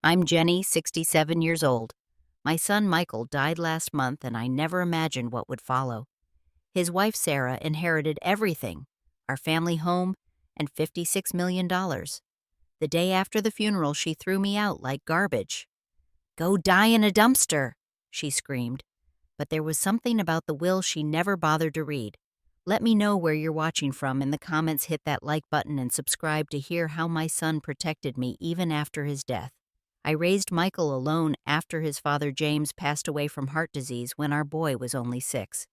I'm Jenny, 67 years old. My son Michael died last month, and I never imagined what would follow. His wife Sarah inherited everything, our family home and $56 million. The day after the funeral, she threw me out like garbage. "Go die in a dumpster," she screamed. But there was something about the will she never bothered to read. Let me know where you're watching from in the comments. Hit that like button and subscribe to hear how my son protected me even after his death. I raised Michael alone after his father James passed away from heart disease when our boy was only 6.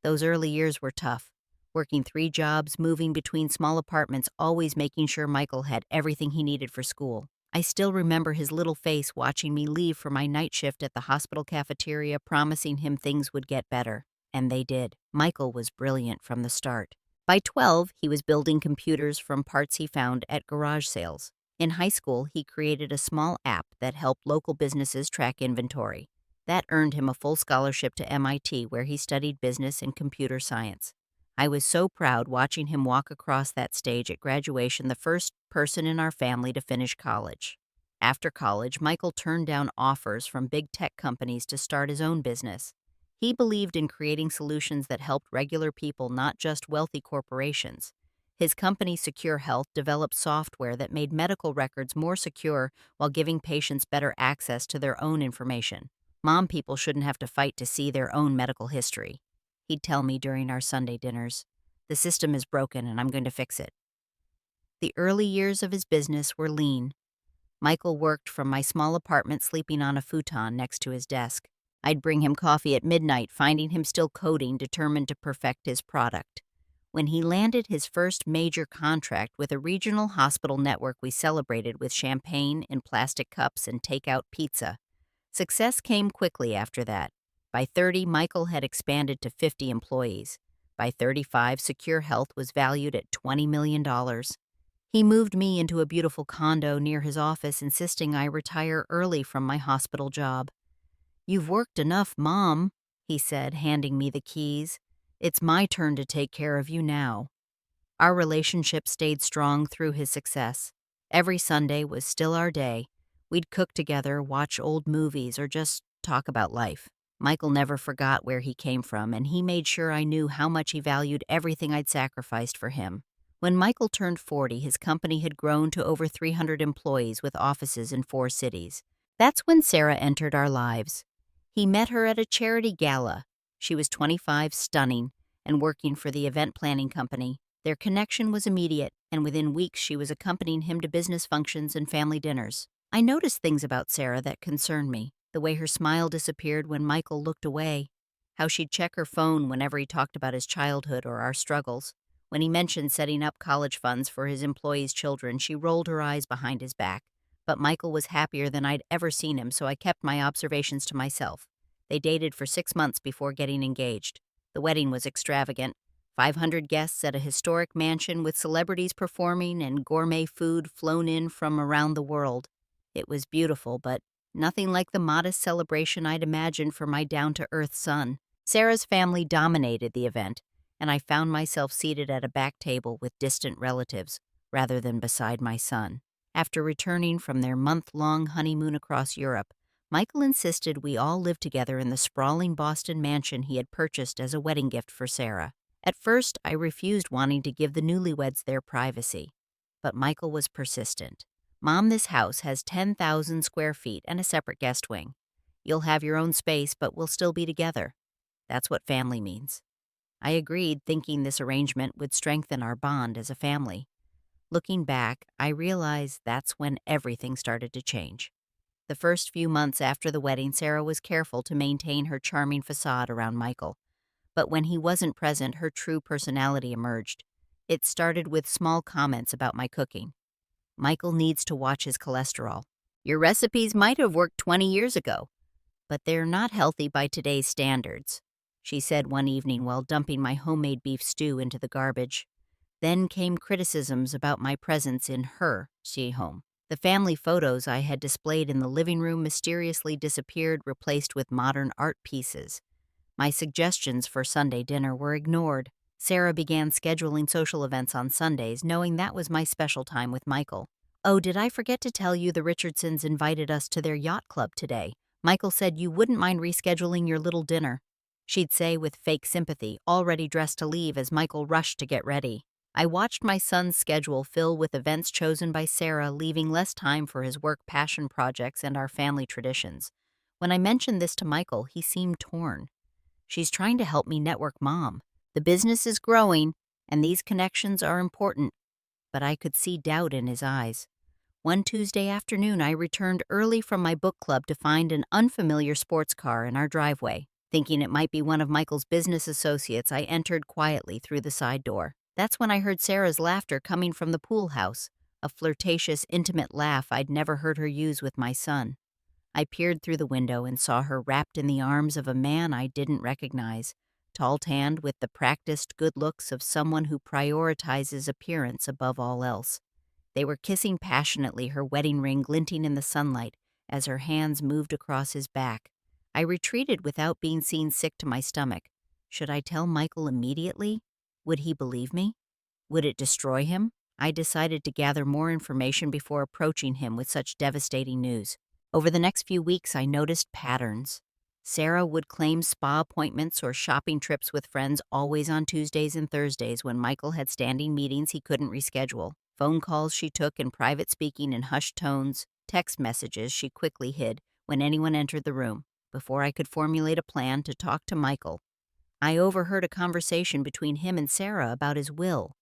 Those early years were tough. Working 3 jobs, moving between small apartments, always making sure Michael had everything he needed for school. I still remember his little face watching me leave for my night shift at the hospital cafeteria, promising him things would get better. And they did. Michael was brilliant from the start. By 12, he was building computers from parts he found at garage sales. In high school, he created a small app that helped local businesses track inventory. That earned him a full scholarship to MIT, where he studied business and computer science. I was so proud watching him walk across that stage at graduation, the first person in our family to finish college. After college, Michael turned down offers from big tech companies to start his own business. He believed in creating solutions that helped regular people, not just wealthy corporations. His company, Secure Health, developed software that made medical records more secure while giving patients better access to their own information. Mom people shouldn't have to fight to see their own medical history. He'd tell me during our Sunday dinners, "The system is broken and I'm going to fix it." The early years of his business were lean. Michael worked from my small apartment, sleeping on a futon next to his desk. I'd bring him coffee at midnight, finding him still coding, determined to perfect his product. When he landed his first major contract with a regional hospital network, we celebrated with champagne in plastic cups and takeout pizza. Success came quickly after that. By 30, Michael had expanded to 50 employees. By 35, Secure Health was valued at $20 million. He moved me into a beautiful condo near his office, insisting I retire early from my hospital job. "You've worked enough, Mom," he said, handing me the keys. "It's my turn to take care of you now." Our relationship stayed strong through his success. Every Sunday was still our day. We'd cook together, watch old movies, or just talk about life. Michael never forgot where he came from, and he made sure I knew how much he valued everything I'd sacrificed for him. When Michael turned 40, his company had grown to over 300 employees with offices in 4 cities. That's when Sarah entered our lives. He met her at a charity gala. She was 25, stunning, and working for the event planning company. Their connection was immediate, and within weeks she was accompanying him to business functions and family dinners. I noticed things about Sarah that concerned me. The way her smile disappeared when Michael looked away. How she'd check her phone whenever he talked about his childhood or our struggles. When he mentioned setting up college funds for his employees' children, she rolled her eyes behind his back. But Michael was happier than I'd ever seen him, so I kept my observations to myself. They dated for 6 months before getting engaged. The wedding was extravagant. 500 guests at a historic mansion with celebrities performing and gourmet food flown in from around the world. It was beautiful, but nothing like the modest celebration I'd imagined for my down-to-earth son. Sarah's family dominated the event, and I found myself seated at a back table with distant relatives, rather than beside my son. After returning from their month-long honeymoon across Europe, Michael insisted we all live together in the sprawling Boston mansion he had purchased as a wedding gift for Sarah. At first, I refused, wanting to give the newlyweds their privacy. But Michael was persistent. "Mom, this house has 10,000 square feet and a separate guest wing. You'll have your own space, but we'll still be together. That's what family means." I agreed, thinking this arrangement would strengthen our bond as a family. Looking back, I realized that's when everything started to change. The first few months after the wedding, Sarah was careful to maintain her charming facade around Michael. But when he wasn't present, her true personality emerged. It started with small comments about my cooking. "Michael needs to watch his cholesterol. Your recipes might have worked 20 years ago, but they're not healthy by today's standards," she said one evening while dumping my homemade beef stew into the garbage. Then came criticisms about my presence in her home. The family photos I had displayed in the living room mysteriously disappeared, replaced with modern art pieces. My suggestions for Sunday dinner were ignored. Sarah began scheduling social events on Sundays, knowing that was my special time with Michael. Oh, did I forget to tell you the Richardsons invited us to their yacht club today? Michael said you wouldn't mind rescheduling your little dinner. She'd say with fake sympathy, already dressed to leave as Michael rushed to get ready. I watched my son's schedule fill with events chosen by Sarah, leaving less time for his work passion projects and our family traditions. When I mentioned this to Michael, he seemed torn. She's trying to help me network, Mom. The business is growing, and these connections are important. But I could see doubt in his eyes. One Tuesday afternoon, I returned early from my book club to find an unfamiliar sports car in our driveway. Thinking it might be one of Michael's business associates, I entered quietly through the side door. That's when I heard Sarah's laughter coming from the pool house, a flirtatious, intimate laugh I'd never heard her use with my son. I peered through the window and saw her wrapped in the arms of a man I didn't recognize, tall-tanned with the practiced good looks of someone who prioritizes appearance above all else. They were kissing passionately, her wedding ring glinting in the sunlight as her hands moved across his back. I retreated without being seen, sick to my stomach. Should I tell Michael immediately? Would he believe me? Would it destroy him? I decided to gather more information before approaching him with such devastating news. Over the next few weeks, I noticed patterns. Sarah would claim spa appointments or shopping trips with friends always on Tuesdays and Thursdays when Michael had standing meetings he couldn't reschedule. Phone calls she took in private speaking in hushed tones, text messages she quickly hid when anyone entered the room. Before I could formulate a plan to talk to Michael, I overheard a conversation between him and Sarah about his will.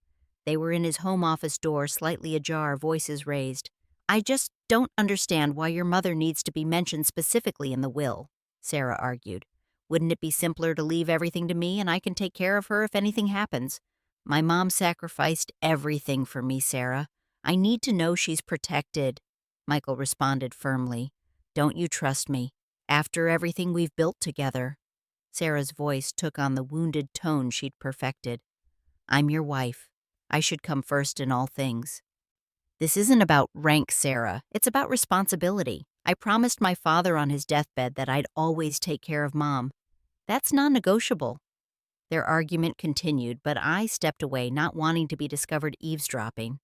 They were in his home office door, slightly ajar, voices raised. I just don't understand why your mother needs to be mentioned specifically in the will, Sarah argued. Wouldn't it be simpler to leave everything to me and I can take care of her if anything happens? My mom sacrificed everything for me, Sarah. I need to know she's protected, Michael responded firmly. Don't you trust me? After everything we've built together. Sarah's voice took on the wounded tone she'd perfected. I'm your wife. I should come first in all things. This isn't about rank, Sarah. It's about responsibility. I promised my father on his deathbed that I'd always take care of Mom. That's non-negotiable. Their argument continued, but I stepped away, not wanting to be discovered eavesdropping.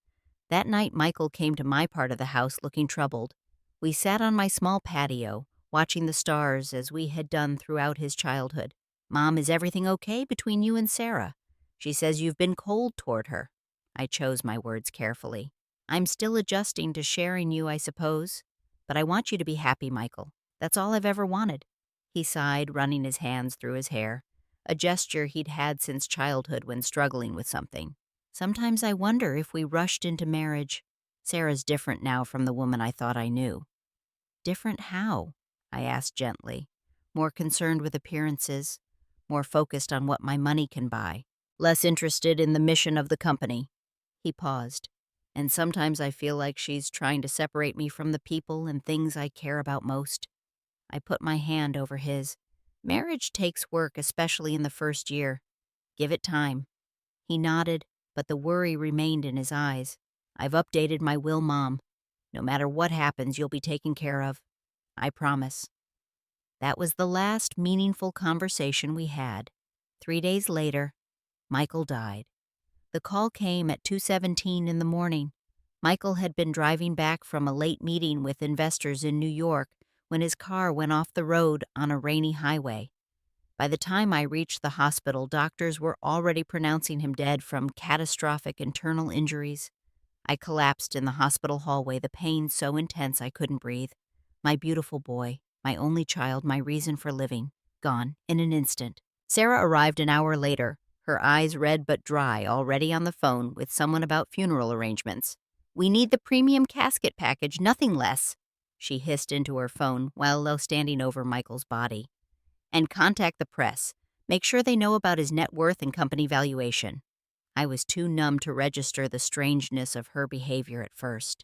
That night, Michael came to my part of the house looking troubled. We sat on my small patio, watching the stars as we had done throughout his childhood. Mom, is everything okay between you and Sarah? She says you've been cold toward her. I chose my words carefully. I'm still adjusting to sharing you, I suppose. But I want you to be happy, Michael. That's all I've ever wanted. He sighed, running his hands through his hair, a gesture he'd had since childhood when struggling with something. Sometimes I wonder if we rushed into marriage. Sarah's different now from the woman I thought I knew. Different how? I asked gently, more concerned with appearances, more focused on what my money can buy, less interested in the mission of the company. He paused. And sometimes I feel like she's trying to separate me from the people and things I care about most. I put my hand over his. Marriage takes work, especially in the first year. Give it time. He nodded, but the worry remained in his eyes. I've updated my will, Mom. No matter what happens, you'll be taken care of. I promise. That was the last meaningful conversation we had. 3 days later, Michael died. The call came at 2:17 in the morning. Michael had been driving back from a late meeting with investors in New York when his car went off the road on a rainy highway. By the time I reached the hospital, doctors were already pronouncing him dead from catastrophic internal injuries. I collapsed in the hospital hallway, the pain so intense I couldn't breathe. My beautiful boy, my only child, my reason for living, gone in an instant. Sarah arrived an hour later, her eyes red but dry, already on the phone with someone about funeral arrangements. We need the premium casket package, nothing less, she hissed into her phone while standing over Michael's body. And contact the press. Make sure they know about his net worth and company valuation. I was too numb to register the strangeness of her behavior at first.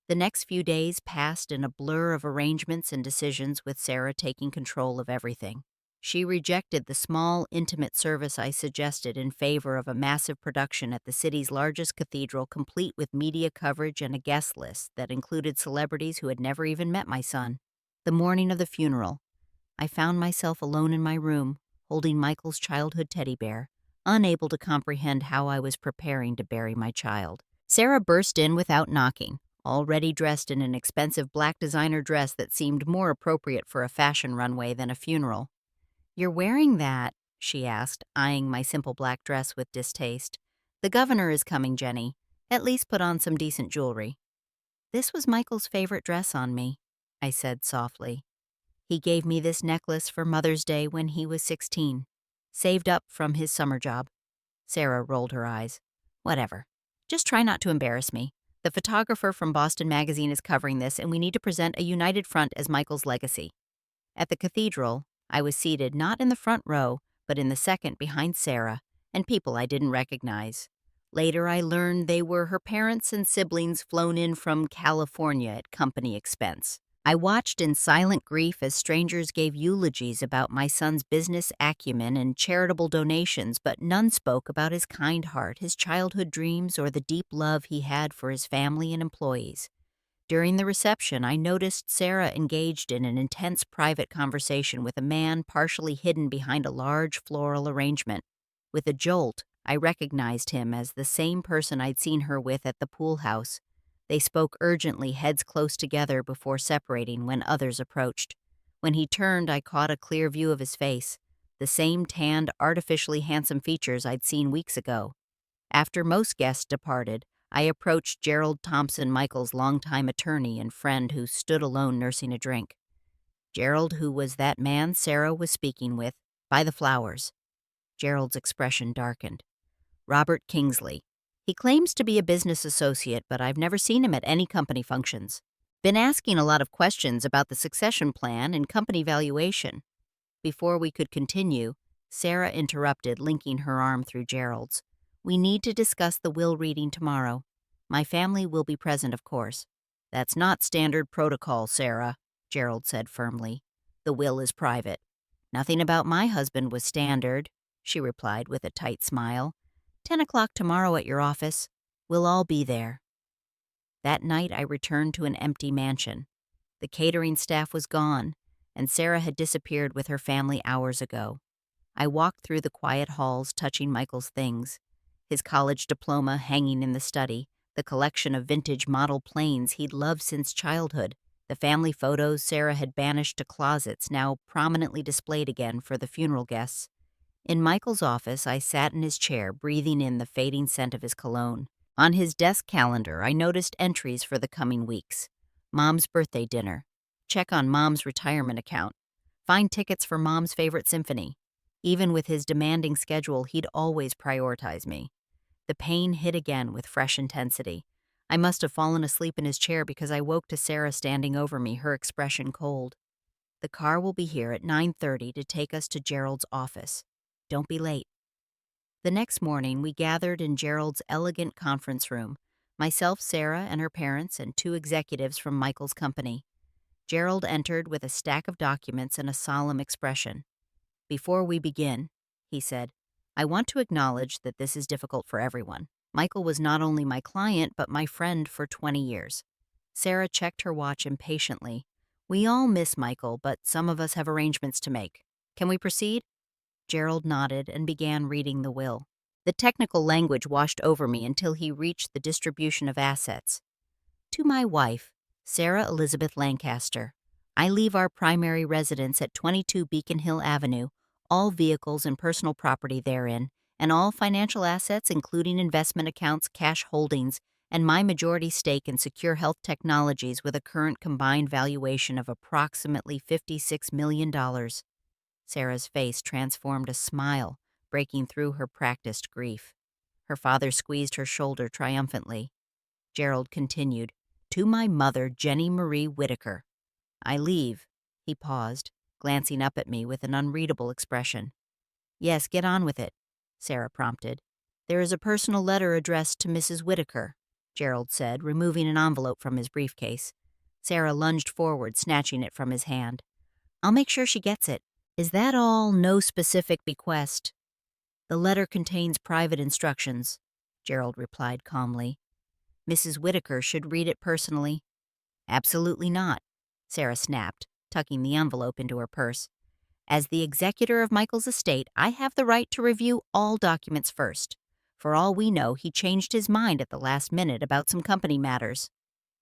The next few days passed in a blur of arrangements and decisions, with Sarah taking control of everything. She rejected the small, intimate service I suggested in favor of a massive production at the city's largest cathedral, complete with media coverage and a guest list that included celebrities who had never even met my son. The morning of the funeral, I found myself alone in my room, holding Michael's childhood teddy bear, unable to comprehend how I was preparing to bury my child. Sarah burst in without knocking, already dressed in an expensive black designer dress that seemed more appropriate for a fashion runway than a funeral. "You're wearing that?" she asked, eyeing my simple black dress with distaste. "The governor is coming, Jenny. At least put on some decent jewelry." "This was Michael's favorite dress on me," I said softly. "He gave me this necklace for Mother's Day when he was 16. Saved up from his summer job." Sarah rolled her eyes. "Whatever. Just try not to embarrass me. The photographer from Boston Magazine is covering this, and we need to present a united front as Michael's legacy." At the cathedral, I was seated not in the front row, but in the second behind Sarah, and people I didn't recognize. Later, I learned they were her parents and siblings flown in from California at company expense. I watched in silent grief as strangers gave eulogies about my son's business acumen and charitable donations, but none spoke about his kind heart, his childhood dreams, or the deep love he had for his family and employees. During the reception, I noticed Sarah engaged in an intense private conversation with a man partially hidden behind a large floral arrangement. With a jolt, I recognized him as the same person I'd seen her with at the pool house. They spoke urgently, heads close together before separating when others approached. When he turned, I caught a clear view of his face, the same tanned, artificially handsome features I'd seen weeks ago. After most guests departed, I approached Gerald Thompson, Michael's longtime attorney and friend who stood alone nursing a drink. Gerald, who was that man Sarah was speaking with, by the flowers. Gerald's expression darkened. "Robert Kingsley. He claims to be a business associate, but I've never seen him at any company functions. Been asking a lot of questions about the succession plan and company valuation." Before we could continue, Sarah interrupted, linking her arm through Gerald's. "We need to discuss the will reading tomorrow. My family will be present, of course." "That's not standard protocol, Sarah," Gerald said firmly. "The will is private." "Nothing about my husband was standard," she replied with a tight smile. 10 o'clock tomorrow at your office. We'll all be there." That night I returned to an empty mansion. The catering staff was gone, and Sarah had disappeared with her family hours ago. I walked through the quiet halls, touching Michael's things. His college diploma hanging in the study, the collection of vintage model planes he'd loved since childhood, the family photos Sarah had banished to closets now prominently displayed again for the funeral guests. In Michael's office, I sat in his chair, breathing in the fading scent of his cologne. On his desk calendar, I noticed entries for the coming weeks. Mom's birthday dinner. Check on Mom's retirement account. Find tickets for Mom's favorite symphony. Even with his demanding schedule, he'd always prioritize me. The pain hit again with fresh intensity. I must have fallen asleep in his chair because I woke to Sarah standing over me, her expression cold. "The car will be here at 9:30 to take us to Gerald's office. Don't be late." The next morning, we gathered in Gerald's elegant conference room, myself, Sarah, and her parents, and 2 executives from Michael's company. Gerald entered with a stack of documents and a solemn expression. "Before we begin," he said, "I want to acknowledge that this is difficult for everyone. Michael was not only my client, but my friend for 20 years. Sarah checked her watch impatiently. "We all miss Michael, but some of us have arrangements to make. Can we proceed?" Gerald nodded and began reading the will. The technical language washed over me until he reached the distribution of assets. "To my wife, Sarah Elizabeth Lancaster, I leave our primary residence at 22 Beacon Hill Avenue, all vehicles and personal property therein, and all financial assets including investment accounts, cash holdings, and my majority stake in Secure Health Technologies with a current combined valuation of approximately $56 million. Sarah's face transformed a smile, breaking through her practiced grief. Her father squeezed her shoulder triumphantly. Gerald continued, "To my mother, Jenny Marie Whitaker. I leave." He paused, glancing up at me with an unreadable expression. "Yes, get on with it," Sarah prompted. "There is a personal letter addressed to Mrs. Whitaker," Gerald said, removing an envelope from his briefcase. Sarah lunged forward, snatching it from his hand. "I'll make sure she gets it. Is that all? No specific bequest?" "The letter contains private instructions," Gerald replied calmly. "Mrs. Whitaker should read it personally." "Absolutely not," Sarah snapped, tucking the envelope into her purse. "As the executor of Michael's estate, I have the right to review all documents first. For all we know, he changed his mind at the last minute about some company matters."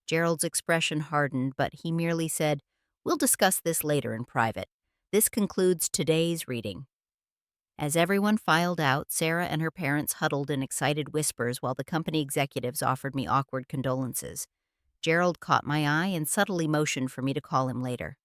Gerald's expression hardened, but he merely said, "We'll discuss this later in private. This concludes today's reading." As everyone filed out, Sarah and her parents huddled in excited whispers while the company executives offered me awkward condolences. Gerald caught my eye and subtly motioned for me to call him later.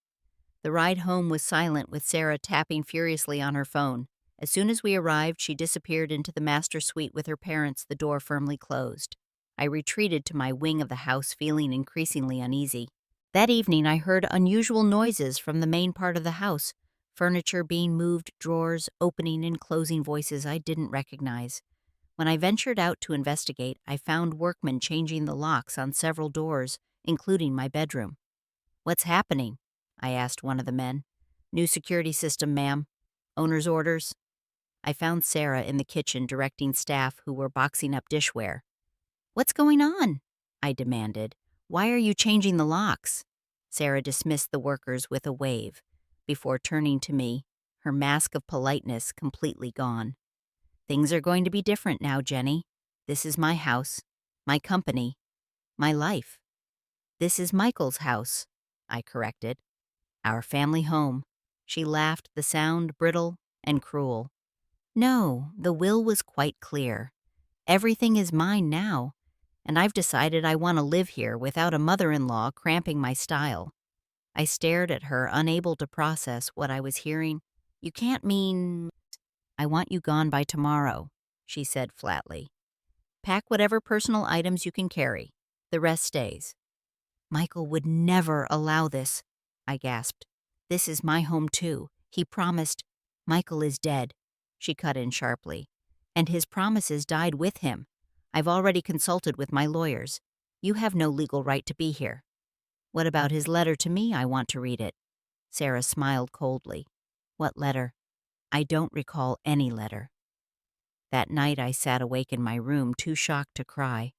The ride home was silent, with Sarah tapping furiously on her phone. As soon as we arrived, she disappeared into the master suite with her parents, the door firmly closed. I retreated to my wing of the house, feeling increasingly uneasy. That evening, I heard unusual noises from the main part of the house, furniture being moved, drawers opening and closing, voices I didn't recognize. When I ventured out to investigate, I found workmen changing the locks on several doors, including my bedroom. "What's happening?" I asked one of the men. "New security system, ma'am. Owner's orders." I found Sarah in the kitchen directing staff who were boxing up dishware. "What's going on?" I demanded. "Why are you changing the locks?" Sarah dismissed the workers with a wave, before turning to me, her mask of politeness completely gone. "Things are going to be different now, Jenny. This is my house, my company, my life." "This is Michael's house," I corrected. "Our family home." She laughed, the sound brittle and cruel. "No, the will was quite clear. Everything is mine now, and I've decided I want to live here without a mother-in-law cramping my style." I stared at her, unable to process what I was hearing. "You can't mean—" "I want you gone by tomorrow," she said flatly. "Pack whatever personal items you can carry. The rest stays." "Michael would never allow this," I gasped. "This is my home too. He promised—" "Michael is dead," she cut in sharply. "And his promises died with him. I've already consulted with my lawyers. You have no legal right to be here." "What about his letter to me? I want to read it." Sarah smiled coldly. "What letter?" "I don't recall any letter." That night I sat awake in my room, too shocked to cry.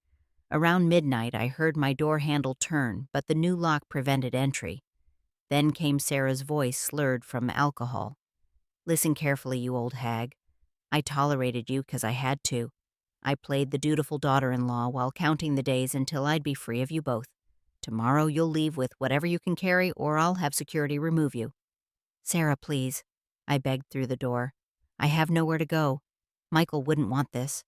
Around midnight I heard my door handle turn, but the new lock prevented entry. Then came Sarah's voice, slurred from alcohol. "Listen carefully, you old hag. I tolerated you because I had to. I played the dutiful daughter-in-law while counting the days until I'd be free of you both. Tomorrow you'll leave with whatever you can carry, or I'll have security remove you." "Sarah, please," I begged through the door. "I have nowhere to go. Michael wouldn't want this."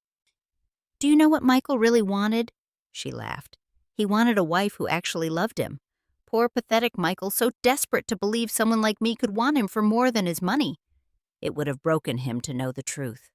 "Do you know what Michael really wanted?" She laughed. "He wanted a wife who actually loved him. Poor, pathetic Michael, so desperate to believe someone like me could want him for more than his money. It would have broken him to know the truth."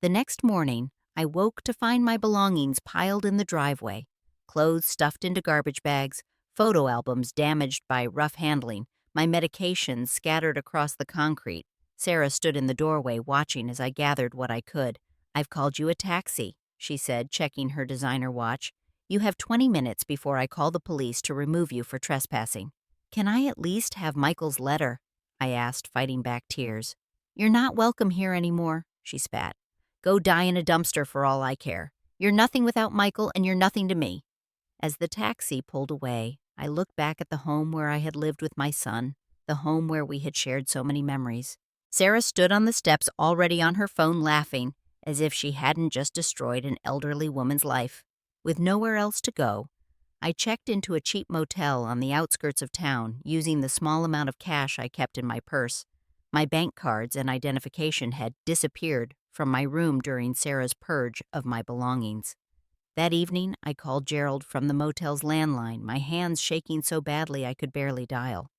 The next morning, I woke to find my belongings piled in the driveway, clothes stuffed into garbage bags, photo albums damaged by rough handling, my medications scattered across the concrete. Sarah stood in the doorway watching as I gathered what I could. "I've called you a taxi," she said, checking her designer watch. "You have 20 minutes before I call the police to remove you for trespassing." "Can I at least have Michael's letter?" I asked, fighting back tears. "You're not welcome here anymore," she spat. "Go die in a dumpster for all I care. You're nothing without Michael, and you're nothing to me." As the taxi pulled away, I looked back at the home where I had lived with my son, the home where we had shared so many memories. Sarah stood on the steps, already on her phone, laughing, as if she hadn't just destroyed an elderly woman's life. With nowhere else to go, I checked into a cheap motel on the outskirts of town, using the small amount of cash I kept in my purse. My bank cards and identification had disappeared from my room during Sarah's purge of my belongings. That evening, I called Gerald from the motel's landline, my hands shaking so badly I could barely dial.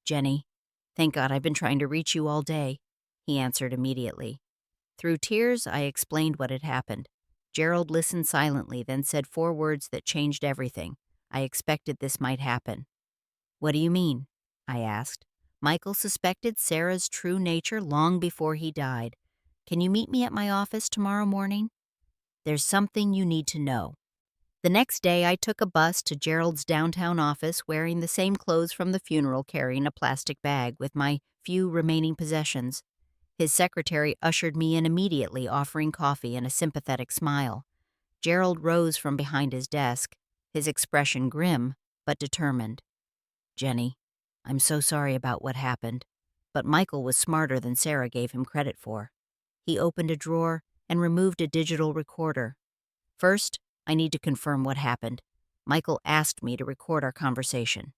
"Jenny, thank God I've been trying to reach you all day," he answered immediately. Through tears, I explained what had happened. Gerald listened silently, then said 4 words that changed everything. "I expected this might happen." "What do you mean?" I asked. "Michael suspected Sarah's true nature long before he died. Can you meet me at my office tomorrow morning? There's something you need to know." The next day, I took a bus to Gerald's downtown office, wearing the same clothes from the funeral, carrying a plastic bag with my few remaining possessions. His secretary ushered me in immediately, offering coffee and a sympathetic smile. Gerald rose from behind his desk, his expression grim but determined. "Jenny, I'm so sorry about what happened, but Michael was smarter than Sarah gave him credit for." He opened a drawer and removed a digital recorder. "First, I need to confirm what happened. Michael asked me to record our conversation.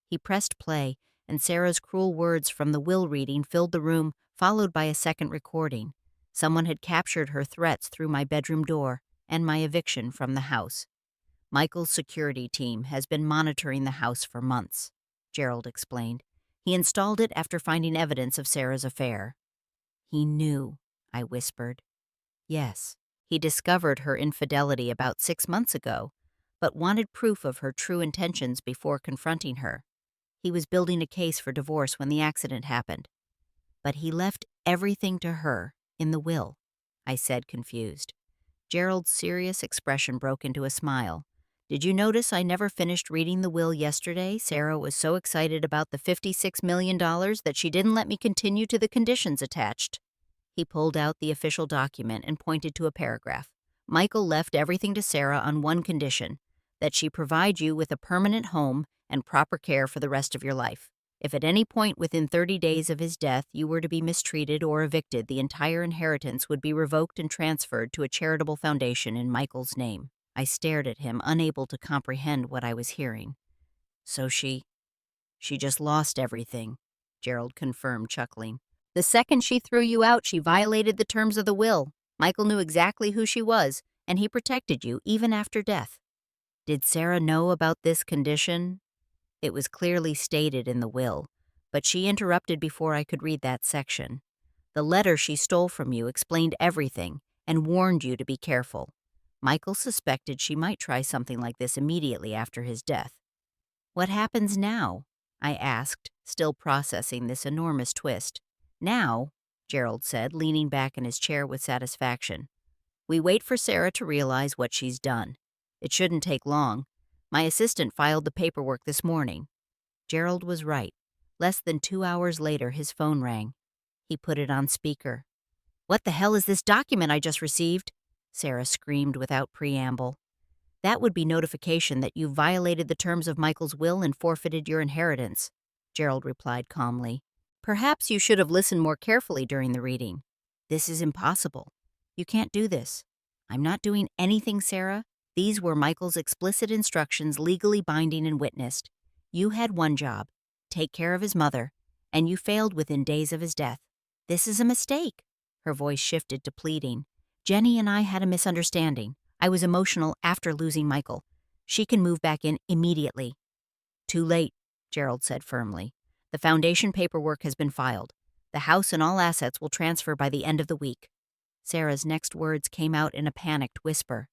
He pressed play, and Sarah's cruel words from the will reading filled the room, followed by a second recording. Someone had captured her threats through my bedroom door and my eviction from the house. Michael's security team has been monitoring the house for months, Gerald explained. He installed it after finding evidence of Sarah's affair. He knew, I whispered. Yes, he discovered her infidelity about 6 months ago, but wanted proof of her true intentions before confronting her. He was building a case for divorce when the accident happened. But he left everything to her in the will, I said, confused. Gerald's serious expression broke into a smile. Did you notice I never finished reading the will yesterday? Sarah was so excited about the $56 million that she didn't let me continue to the conditions attached. He pulled out the official document and pointed to a paragraph. Michael left everything to Sarah on one condition, that she provide you with a permanent home and proper care for the rest of your life. If at any point within 30 days of his death you were to be mistreated or evicted, the entire inheritance would be revoked and transferred to a charitable foundation in Michael's name. I stared at him, unable to comprehend what I was hearing. So she just lost everything, Gerald confirmed, chuckling. The second she threw you out, she violated the terms of the will. Michael knew exactly who she was, and he protected you even after death. Did Sarah know about this condition? It was clearly stated in the will, but she interrupted before I could read that section. The letter she stole from you explained everything and warned you to be careful. Michael suspected she might try something like this immediately after his death. What happens now? I asked, still processing this enormous twist. Now, Gerald said, leaning back in his chair with satisfaction. We wait for Sarah to realize what she's done. It shouldn't take long. My assistant filed the paperwork this morning. Gerald was right. Less than 2 hours later, his phone rang. He put it on speaker. What the hell is this document I just received? Sarah screamed without preamble. That would be notification that you violated the terms of Michael's will and forfeited your inheritance, Gerald replied calmly. Perhaps you should have listened more carefully during the reading. This is impossible. You can't do this. I'm not doing anything, Sarah. These were Michael's explicit instructions, legally binding and witnessed. You had one job, take care of his mother, and you failed within days of his death. This is a mistake. Her voice shifted to pleading. Jenny and I had a misunderstanding. I was emotional after losing Michael. She can move back in immediately. Too late, Gerald said firmly. The foundation paperwork has been filed. The house and all assets will transfer by the end of the week. Sarah's next words came out in a panicked whisper.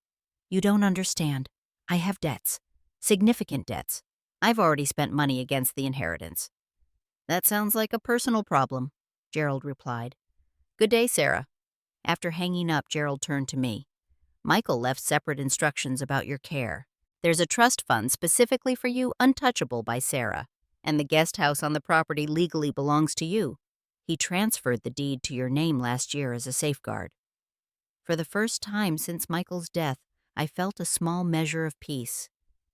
You don't understand. I have debts. Significant debts. I've already spent money against the inheritance. That sounds like a personal problem, Gerald replied. Good day, Sarah. After hanging up, Gerald turned to me. Michael left separate instructions about your care. There's a trust fund specifically for you, untouchable by Sarah, and the guest house on the property legally belongs to you. He transferred the deed to your name last year as a safeguard. For the first time since Michael's death, I felt a small measure of peace.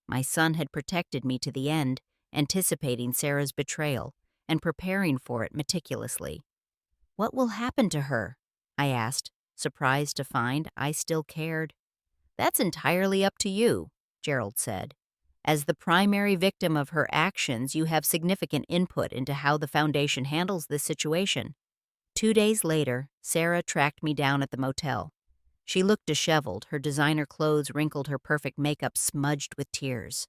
My son had protected me to the end, anticipating Sarah's betrayal and preparing for it meticulously. What will happen to her? I asked, surprised to find I still cared. That's entirely up to you, Gerald said. As the primary victim of her actions, you have significant input into how the foundation handles this situation. 2 days later, Sarah tracked me down at the motel. She looked disheveled, her designer clothes wrinkled, her perfect makeup smudged with tears.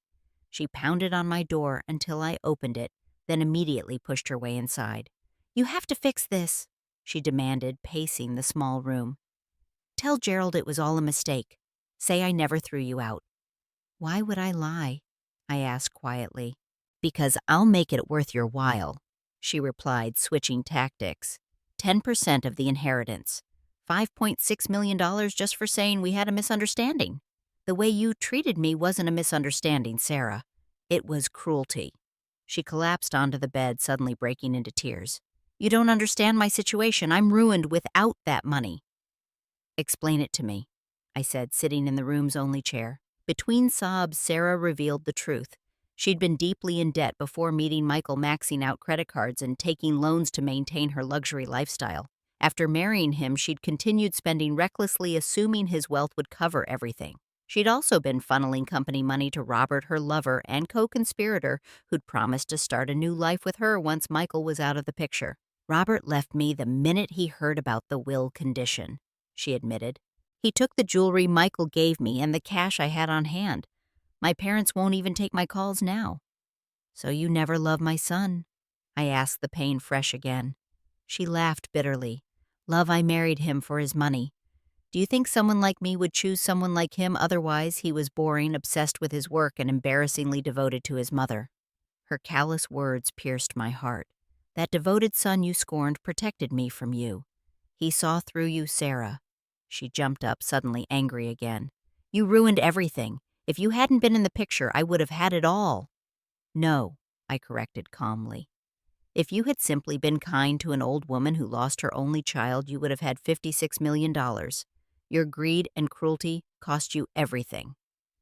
She pounded on my door until I opened it, then immediately pushed her way inside. You have to fix this, she demanded, pacing the small room. Tell Gerald it was all a mistake. Say I never threw you out. Why would I lie? I asked quietly. Because I'll make it worth your while, she replied, switching tactics. 10% of the inheritance. $5.6 million just for saying we had a misunderstanding. The way you treated me wasn't a misunderstanding, Sarah. It was cruelty. She collapsed onto the bed, suddenly breaking into tears. You don't understand my situation. I'm ruined without that money. Explain it to me, I said, sitting in the room's only chair. Between sobs, Sarah revealed the truth. She'd been deeply in debt before meeting Michael, maxing out credit cards and taking loans to maintain her luxury lifestyle. After marrying him, she'd continued spending recklessly, assuming his wealth would cover everything. She'd also been funneling company money to Robert, her lover and co-conspirator, who'd promised to start a new life with her once Michael was out of the picture. Robert left me the minute he heard about the will condition, she admitted. He took the jewelry Michael gave me and the cash I had on hand. My parents won't even take my calls now. So you never loved my son? I asked, the pain fresh again. She laughed bitterly. Love, I married him for his money. Do you think someone like me would choose someone like him otherwise? He was boring, obsessed with his work, and embarrassingly devoted to his mother. Her callous words pierced my heart. That devoted son you scorned protected me from you. He saw through you, Sarah. She jumped up, suddenly angry again. You ruined everything. If you hadn't been in the picture, I would have had it all. No, I corrected calmly. If you had simply been kind to an old woman who lost her only child, you would have had $56 million. Your greed and cruelty cost you everything.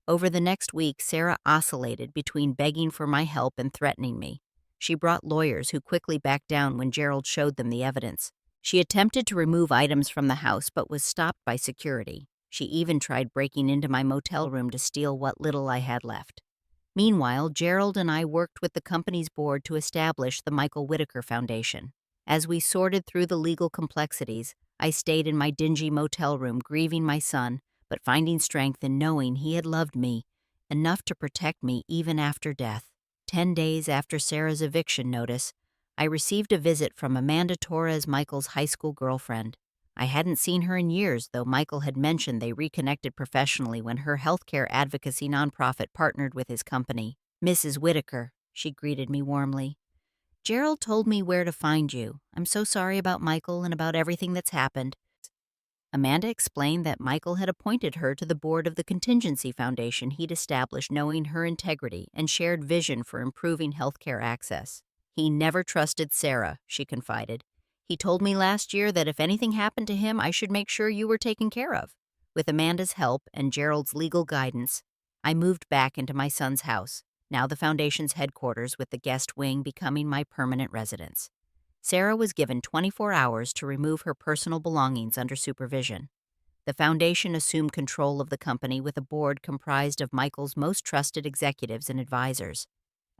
Over the next week, Sarah oscillated between begging for my help and threatening me. She brought lawyers who quickly backed down when Gerald showed them the evidence. She attempted to remove items from the house but was stopped by security. She even tried breaking into my motel room to steal what little I had left. Meanwhile, Gerald and I worked with the company's board to establish the Michael Whitaker Foundation. As we sorted through the legal complexities, I stayed in my dingy motel room grieving my son, but finding strength in knowing he had loved me, enough to protect me even after death. 10 days after Sarah's eviction notice, I received a visit from Amanda Torres, Michael's high school girlfriend. I hadn't seen her in years, though Michael had mentioned they reconnected professionally when her healthcare advocacy nonprofit partnered with his company. Mrs. Whitaker, she greeted me warmly. Gerald told me where to find you. I'm so sorry about Michael and about everything that's happened. Amanda explained that Michael had appointed her to the board of the contingency foundation he'd established, knowing her integrity and shared vision for improving healthcare access. He never trusted Sarah, she confided. He told me last year that if anything happened to him, I should make sure you were taken care of. With Amanda's help and Gerald's legal guidance, I moved back into my son's house, now the foundation's headquarters, with the guest wing becoming my permanent residence. Sarah was given 24 hours to remove her personal belongings under supervision. The foundation assumed control of the company with a board comprised of Michael's most trusted executives and advisors.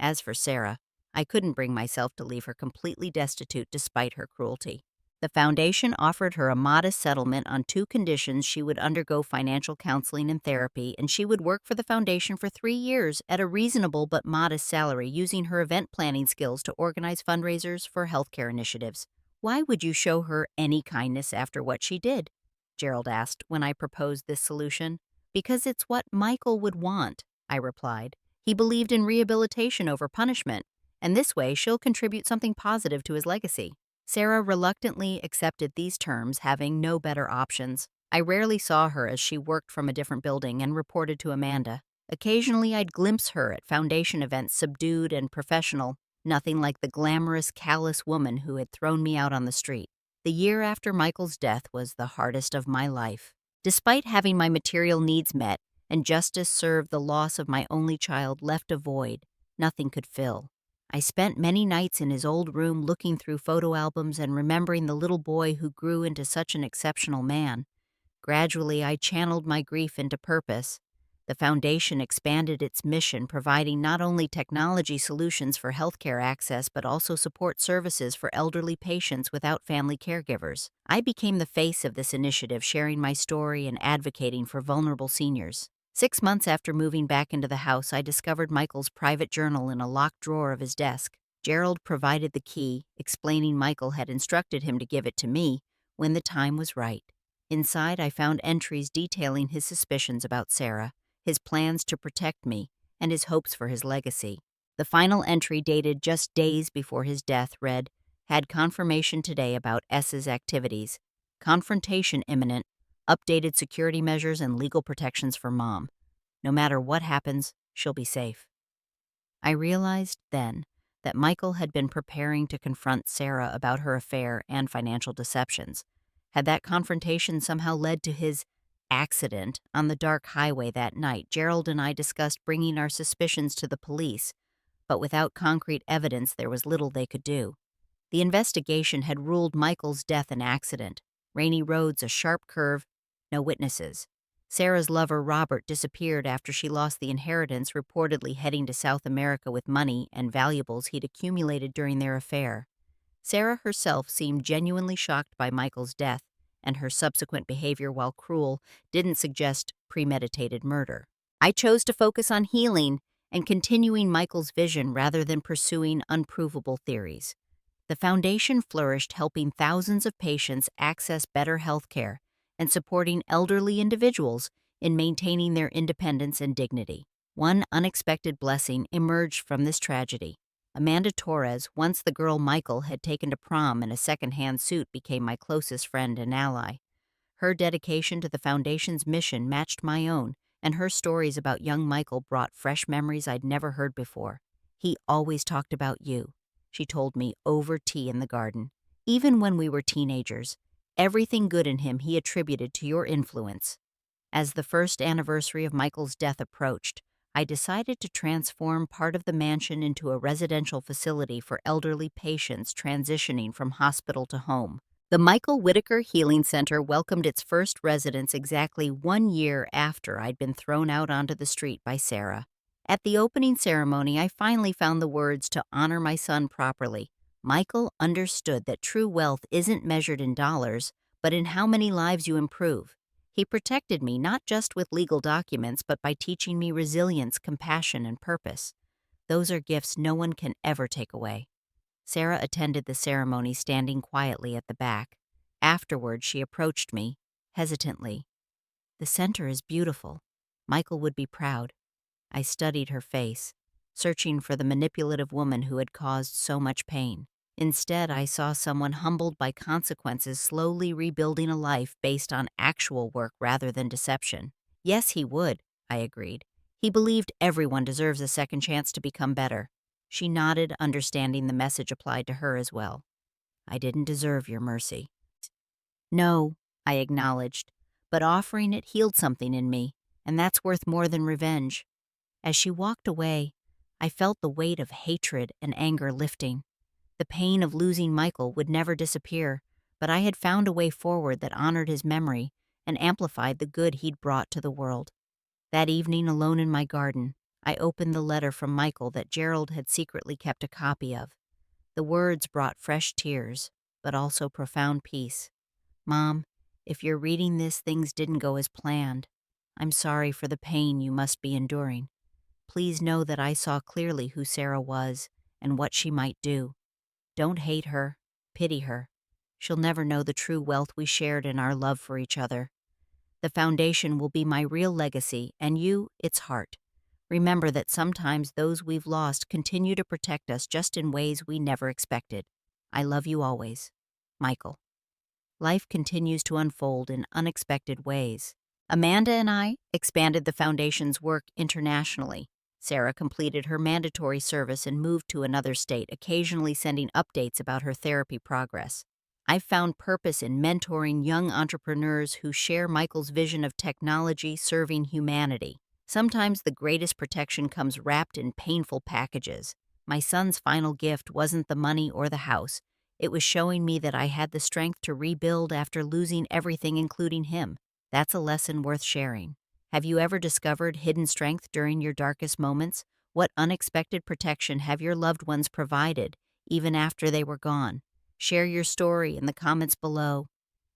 As for Sarah, I couldn't bring myself to leave her completely destitute despite her cruelty. The foundation offered her a modest settlement on 2 conditions: she would undergo financial counseling and therapy, and she would work for the foundation for 3 years at a reasonable but modest salary, using her event planning skills to organize fundraisers for healthcare initiatives. Why would you show her any kindness after what she did? Gerald asked when I proposed this solution. Because it's what Michael would want, I replied. He believed in rehabilitation over punishment, and this way she'll contribute something positive to his legacy. Sarah reluctantly accepted these terms, having no better options. I rarely saw her as she worked from a different building and reported to Amanda. Occasionally I'd glimpse her at foundation events, subdued and professional, nothing like the glamorous, callous woman who had thrown me out on the street. The year after Michael's death was the hardest of my life. Despite having my material needs met and justice served, the loss of my only child left a void nothing could fill. I spent many nights in his old room looking through photo albums and remembering the little boy who grew into such an exceptional man. Gradually, I channeled my grief into purpose. The foundation expanded its mission, providing not only technology solutions for healthcare access but also support services for elderly patients without family caregivers. I became the face of this initiative, sharing my story and advocating for vulnerable seniors. 6 months after moving back into the house, I discovered Michael's private journal in a locked drawer of his desk. Gerald provided the key, explaining Michael had instructed him to give it to me when the time was right. Inside, I found entries detailing his suspicions about Sarah, his plans to protect me, and his hopes for his legacy. The final entry, dated just days before his death, read, "Had confirmation today about S's activities. Confrontation imminent. Updated security measures and legal protections for Mom. No matter what happens, she'll be safe." I realized then that Michael had been preparing to confront Sarah about her affair and financial deceptions. Had that confrontation somehow led to his accident on the dark highway that night, Gerald and I discussed bringing our suspicions to the police, but without concrete evidence, there was little they could do. The investigation had ruled Michael's death an accident. Rainy roads, a sharp curve, no witnesses. Sarah's lover, Robert, disappeared after she lost the inheritance, reportedly heading to South America with money and valuables he'd accumulated during their affair. Sarah herself seemed genuinely shocked by Michael's death, and her subsequent behavior, while cruel, didn't suggest premeditated murder. I chose to focus on healing and continuing Michael's vision rather than pursuing unprovable theories. The foundation flourished, helping thousands of patients access better health care and supporting elderly individuals in maintaining their independence and dignity. One unexpected blessing emerged from this tragedy. Amanda Torres, once the girl Michael had taken to prom in a second-hand suit, became my closest friend and ally. Her dedication to the Foundation's mission matched my own, and her stories about young Michael brought fresh memories I'd never heard before. "He always talked about you," she told me over tea in the garden. "Even when we were teenagers, everything good in him he attributed to your influence." As the first anniversary of Michael's death approached, I decided to transform part of the mansion into a residential facility for elderly patients transitioning from hospital to home. The Michael Whitaker Healing Center welcomed its first residents exactly 1 year after I'd been thrown out onto the street by Sarah. At the opening ceremony, I finally found the words to honor my son properly. Michael understood that true wealth isn't measured in dollars, but in how many lives you improve. He protected me not just with legal documents, but by teaching me resilience, compassion, and purpose. Those are gifts no one can ever take away. Sarah attended the ceremony standing quietly at the back. Afterward, she approached me, hesitantly. "The center is beautiful. Michael would be proud." I studied her face, searching for the manipulative woman who had caused so much pain. Instead, I saw someone humbled by consequences slowly rebuilding a life based on actual work rather than deception. "Yes, he would," I agreed. "He believed everyone deserves a second chance to become better." She nodded, understanding the message applied to her as well. "I didn't deserve your mercy." "No," I acknowledged, "but offering it healed something in me, and that's worth more than revenge." As she walked away, I felt the weight of hatred and anger lifting. The pain of losing Michael would never disappear, but I had found a way forward that honored his memory and amplified the good he'd brought to the world. That evening, alone in my garden, I opened the letter from Michael that Gerald had secretly kept a copy of. The words brought fresh tears, but also profound peace. "Mom, if you're reading this, things didn't go as planned. I'm sorry for the pain you must be enduring. Please know that I saw clearly who Sarah was and what she might do. Don't hate her, pity her. She'll never know the true wealth we shared in our love for each other. The foundation will be my real legacy, and you, its heart. Remember that sometimes those we've lost continue to protect us just in ways we never expected. I love you always. Michael." Life continues to unfold in unexpected ways. Amanda and I expanded the Foundation's work internationally. Sarah completed her mandatory service and moved to another state, occasionally sending updates about her therapy progress. I've found purpose in mentoring young entrepreneurs who share Michael's vision of technology serving humanity. Sometimes the greatest protection comes wrapped in painful packages. My son's final gift wasn't the money or the house. It was showing me that I had the strength to rebuild after losing everything, including him. That's a lesson worth sharing. Have you ever discovered hidden strength during your darkest moments? What unexpected protection have your loved ones provided, even after they were gone? Share your story in the comments below.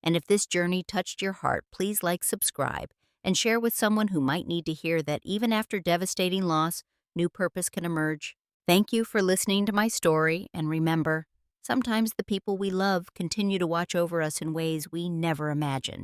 And if this journey touched your heart, please like, subscribe, and share with someone who might need to hear that even after devastating loss, new purpose can emerge. Thank you for listening to my story, and remember, sometimes the people we love continue to watch over us in ways we never imagined.